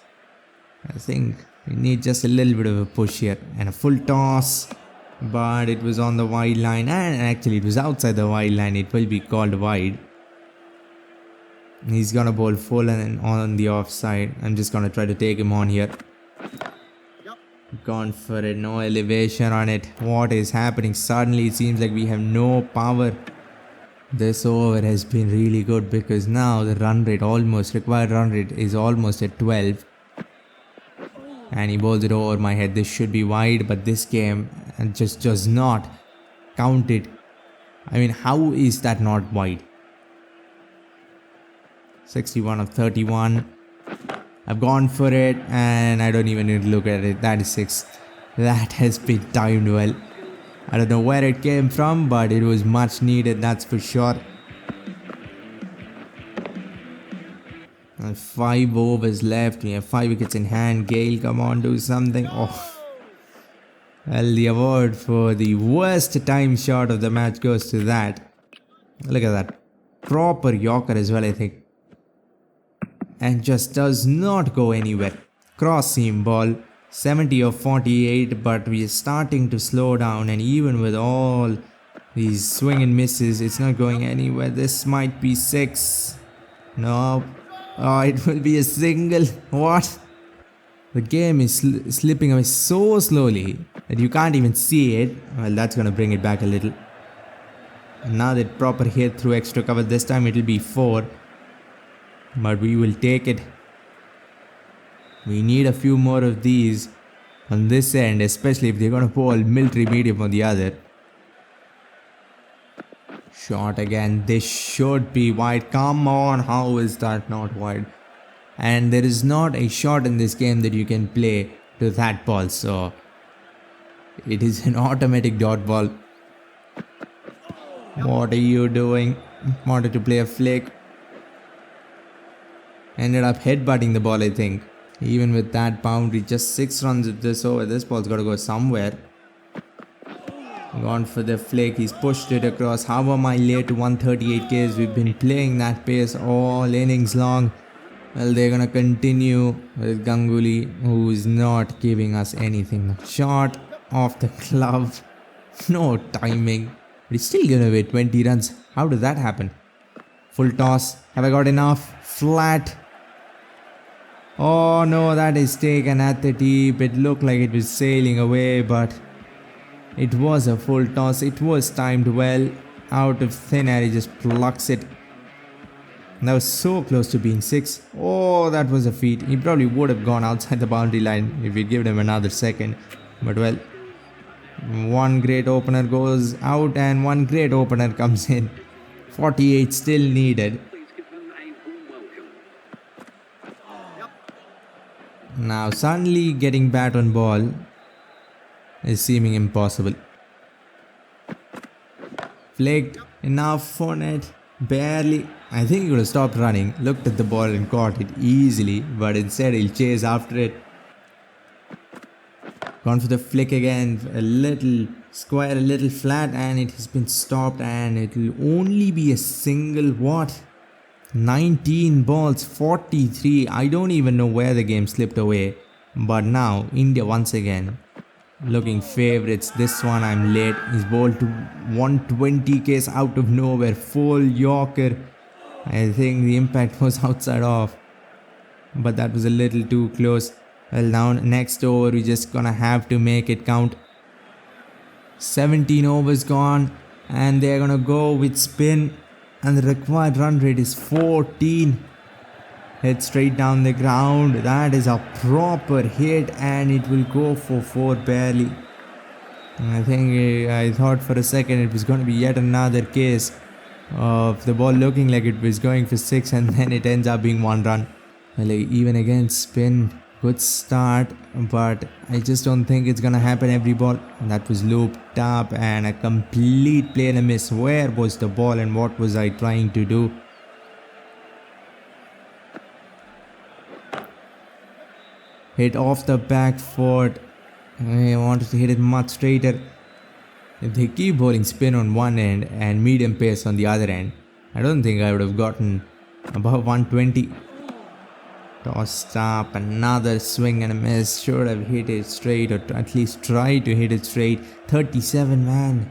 I think we need just a little bit of a push here and a full toss, but it was on the wide line, and actually it was outside the wide line. It will be called wide. He's gonna bowl full and on the offside. I'm just gonna try to take him on here. Gone for it, no elevation on it. What is happening? Suddenly it seems like we have no power. This over has been really good because now the required run rate is almost at 12. And he bowls it over my head. This should be wide, but this game just does not count it. I mean, how is that not wide? 61 of 31. I've gone for it, and I don't even need to look at it. That is 6. That has been timed well. I don't know where it came from, but it was much needed, that's for sure. And 5 overs left. We have 5 wickets in hand. Gale, come on, do something. Oh. Well, the award for the worst time shot of the match goes to that. Look at that. Proper Yorker as well, I think. And just does not go anywhere. Cross seam ball. 70 of 48, but we are starting to slow down, and even with all these swing and misses, it's not going anywhere. This might be 6. No. Oh, it will be a single. What? The game is slipping away so slowly that you can't even see it. Well, that's going to bring it back a little. And now that proper hit through extra cover, this time it will be 4. But we will take it. We need a few more of these on this end, especially if they're going to bowl military medium on the other. Shot again. This should be wide. Come on, how is that not wide? And there is not a shot in this game that you can play to that ball, so it is an automatic dot ball. What are you doing? Wanted to play a flick. Ended up headbutting the ball, I think. Even with that boundary, just 6 runs with this over. This ball's got to go somewhere. Gone for the flick. He's pushed it across. How am I late to 138 Ks? We've been playing that pace all innings long. Well, they're going to continue with Ganguly, who is not giving us anything. Shot off the glove. No timing. But he's still going to wait 20 runs. How did that happen? Full toss. Have I got enough? Flat. Oh no, that is taken at the tip. It looked like it was sailing away, but it was a full toss. It was timed well. Out of thin air, he just plucks it. That was so close to being 6. Oh, that was a feat. He probably would have gone outside the boundary line if we'd given him another second. But well, one great opener goes out and one great opener comes in. 48 still needed. Now suddenly getting bat on ball is seeming impossible. Flicked enough on it. Barely. I think he would have stopped running, looked at the ball and caught it easily, but instead he'll chase after it. Gone for the flick again, a little square, a little flat, and it has been stopped, and it will only be a single. What? 19 balls, 43. I don't even know where the game slipped away. But now, India once again Looking favorites. This one I'm late. He's bowled to 120 k's out of nowhere. Full Yorker. I think the impact was outside off. But that was a little too close. Well, now next over we're just gonna have to make it count. 17 overs gone. And they're gonna go with spin. And the required run rate is 14. Hit straight down the ground. That is a proper hit and it will go for 4 barely. I thought for a second it was going to be yet another case of the ball looking like it was going for 6 and then it ends up being 1 run. Well, even against spin, good start, but I just don't think it's going to happen every ball. That was looped up and a complete play and a miss. Where was the ball and what was I trying to do? Hit off the back foot. I wanted to hit it much straighter. If they keep bowling spin on one end and medium pace on the other end, I don't think I would have gotten above 120. Tossed up, another swing and a miss. Should have hit it straight or at least try to hit it straight. 37 man.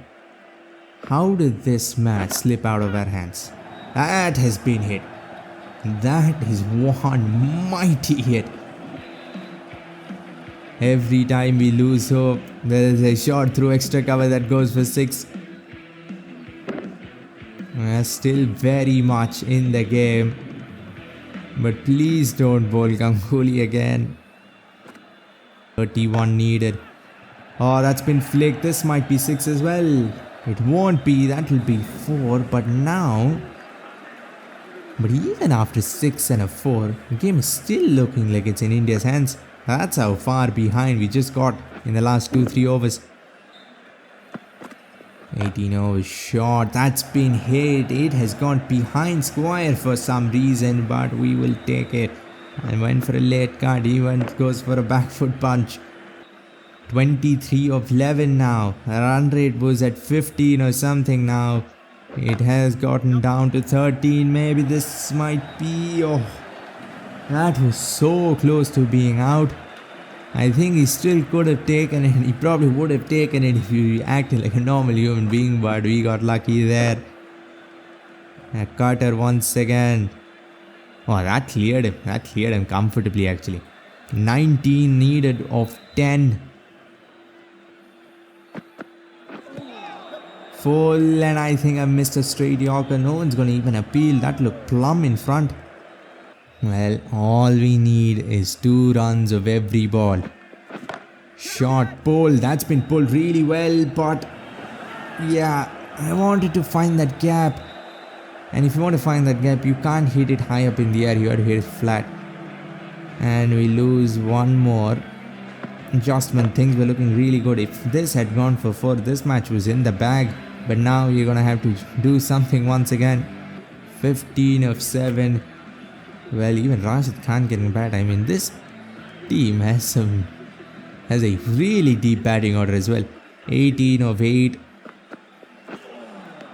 How did this match slip out of our hands? That has been hit. That is one mighty hit. Every time we lose hope, there is a shot through extra cover that goes for 6. We're still very much in the game. But please don't bowl Ganguly again. 31 needed. Oh, that's been flicked. This might be 6 as well. It won't be. That will be 4. But now... But even after 6 and a 4, the game is still looking like it's in India's hands. That's how far behind we just got in the last 2-3 overs. 18 overs short. That's been hit. It has gone behind Squire for some reason, but we will take it. And went for a late card. He goes for a back foot punch. 23 of 11 now. The run rate was at 15 or something now. It has gotten down to 13. Maybe this might be... Oh, that was so close to being out. I think he still could have taken it. He probably would have taken it if he acted like a normal human being, but we got lucky there. A cutter once again. Oh, that cleared him. That cleared him comfortably actually. 19 needed of 10. Full, and I think I missed a straight Yorker. No one's going to even appeal. That looked plumb in front. Well, all we need is 2 runs of every ball. Short pull. That's been pulled really well, but yeah, I wanted to find that gap. And if you want to find that gap, you can't hit it high up in the air. You have to hit it flat. And we lose one more. Just when things were looking really good. If this had gone for 4, this match was in the bag. But now you're going to have to do something once again. 15 of 7. Well, even Rashid Khan getting bat. I mean, this team has a really deep batting order as well. 18 of 8.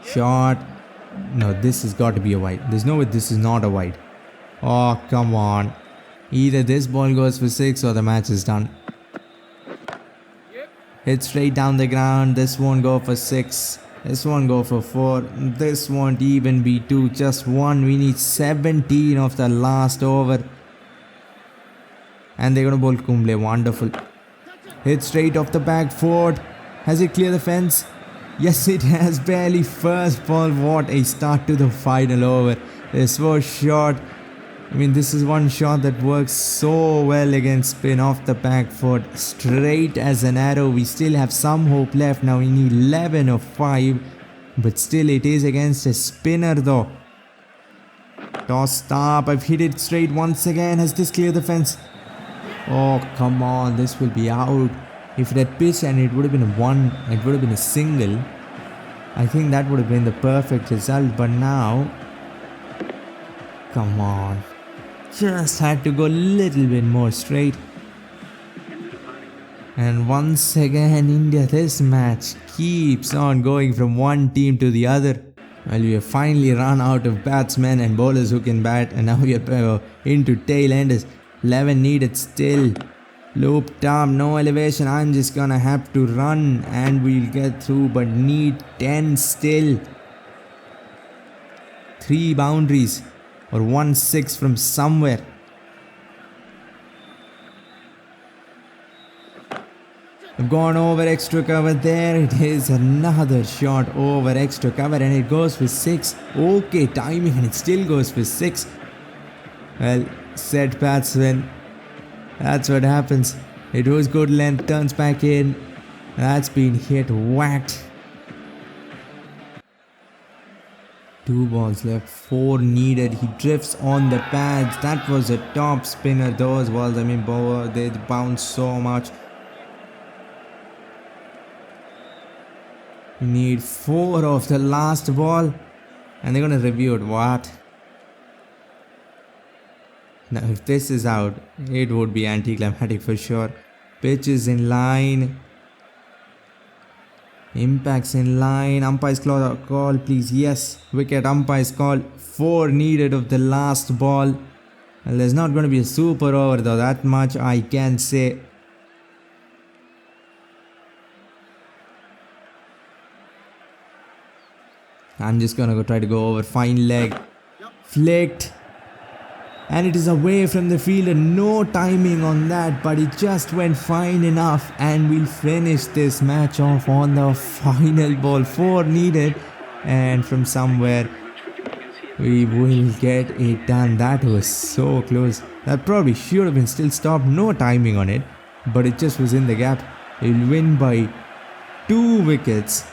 Shot. No, this has got to be a wide. There's no way this is not a wide. Oh, come on. Either this ball goes for 6 or the match is done. Hit straight down the ground. This won't go for 6. This won't go for 4. This won't even be 2. Just 1. We need 17 of the last over. And they're going to bowl Kumble. Wonderful. Hit straight off the back foot. Has it cleared the fence? Yes, it has. Barely. First ball. What a start to the final over. This was short. I mean, this is one shot that works so well against spin off the back foot. Straight as an arrow. We still have some hope left. Now we need 11 of 5. But still it is against a spinner though. Tossed up. I've hit it straight once again. Has this cleared the fence? Oh, come on. This will be out. If it had pitched and it would have been it would have been a single. I think that would have been the perfect result. But now... Come on. Just had to go a little bit more straight. And once again, India, this match keeps on going from one team to the other. Well, we have finally run out of batsmen and bowlers who can bat, and now we are into tail enders. 11 needed still. Looped up, no elevation. I'm just gonna have to run and we'll get through, but need 10 still. 3 boundaries or 1-6 from somewhere. I've gone over extra cover. There it is, another shot over extra cover and it goes for 6. Okay, timing, and it still goes for 6. Well, set batsman. That's what happens. It was good length, turns back in. That's been hit, whacked. 2 balls left, 4 needed. He drifts on the pads. That was a top spinner. Those balls, I mean, they bounce so much. You need 4 of the last ball and they're gonna review it. What? Now if this is out, it would be anticlimactic for sure. Pitch is in line. Impacts in line. Umpire's call please. Yes. Wicket. Umpire's call. 4 needed of the last ball. Well, there's not going to be a super over though. That much I can say. I'm just gonna try to go over. Fine leg. Flicked. And it is away from the fielder. No timing on that, but it just went fine enough. And we'll finish this match off on the final ball. 4 needed. And from somewhere, we will get it done. That was so close. That probably should have been still stopped. No timing on it. But it just was in the gap. We'll win by 2 wickets.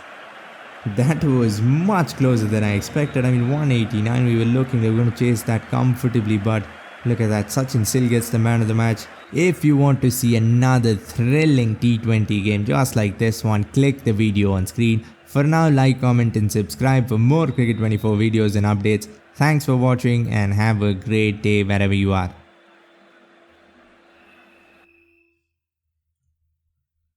That was much closer than I expected. I mean, 189, we were looking, they were going to chase that comfortably, but look at that. Sachin still gets the man of the match. If you want to see another thrilling T20 game just like this one, click the video on screen. For now, like, comment and subscribe for more Cricket 24 videos and updates. Thanks for watching and have a great day wherever you are.